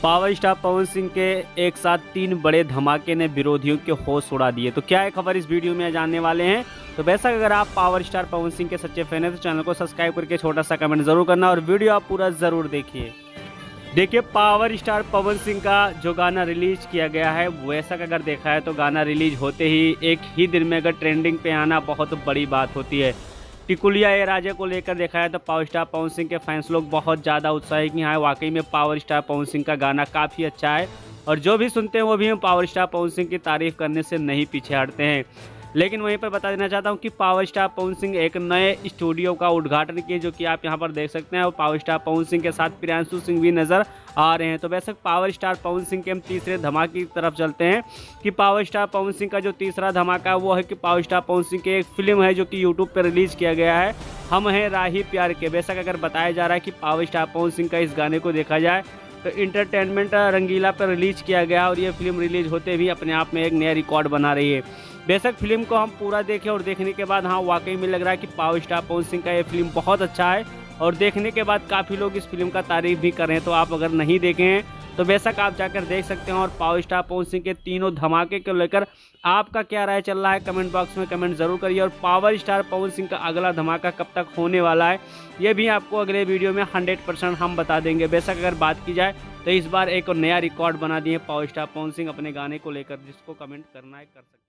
Power star Pawan Singh के एक साथ 3 बड़े धमाके ने विरोधियों के होश उड़ा दिए। तो क्या है खबर इस वीडियो में जानने वाले हैं। तो वैसा अगर आप पावर स्टार पवन सिंह के सच्चे फैन हैं तो चैनल को सब्सक्राइब करके छोटा सा कमेंट जरूर करना और वीडियो आप पूरा जरूर देखिए। देखिए, पावर स्टार पवन सिंह का जो गाना रिलीज किया गया है वैसा अगर देखा है तो गाना रिलीज होते ही एक ही दिन में अगर ट्रेंडिंग पे आना बहुत बड़ी बात होती है। टिकुलिया ए राजा को लेकर देखा है तो पावर स्टार पवन सिंह के फैंस लोग बहुत ज़्यादा उत्साहित कि हाँ वाकई में पावर स्टार पवन सिंह का गाना काफ़ी अच्छा है और जो भी सुनते हैं वो भी पावर स्टार पवन सिंह की तारीफ करने से नहीं पीछे हटते हैं। लेकिन वहीं पर बता देना चाहता हूं कि पावर स्टार पवन सिंह एक नए स्टूडियो का उद्घाटन किए, जो कि आप यहां पर देख सकते हैं। और पावर स्टार पवन सिंह के साथ प्रियांशु सिंह भी नज़र आ रहे हैं। तो वैसे पावर स्टार पवन सिंह के हम तीसरे धमाके की तरफ चलते हैं कि पावर स्टार पवन सिंह का जो तीसरा धमाका है वो है कि पावर स्टार पवन सिंह की एक फिल्म है जो कि यूट्यूब पर रिलीज़ किया गया है, हम हैं राही प्यार के। बेशक अगर बताया जा रहा है कि पावर स्टार पवन सिंह का इस गाने को देखा जाए तो इंटरटेनमेंट रंगीला पर रिलीज किया गया और ये फिल्म रिलीज होते भी अपने आप में एक नया रिकॉर्ड बना रही है। बेशक फिल्म को हम पूरा देखें और देखने के बाद हाँ वाकई में लग रहा है कि पावर स्टार पवन सिंह का ये फिल्म बहुत अच्छा है और देखने के बाद काफ़ी लोग इस फिल्म का तारीफ भी कर रहे हैं। तो आप अगर नहीं देखे हैं तो बेशक आप जाकर देख सकते हैं। और पावर स्टार पवन सिंह के तीनों धमाके को लेकर आपका क्या राय चल रहा है कमेंट बॉक्स में कमेंट जरूर करिए। और पावर स्टार पवन सिंह का अगला धमाका कब तक होने वाला है ये भी आपको अगले वीडियो में 100% हम बता देंगे। बेशक अगर बात की जाए तो इस बार एक नया रिकॉर्ड बना दिए पावर स्टार पवन सिंह अपने गाने को लेकर, जिसको कमेंट करना है कर सकते हैं।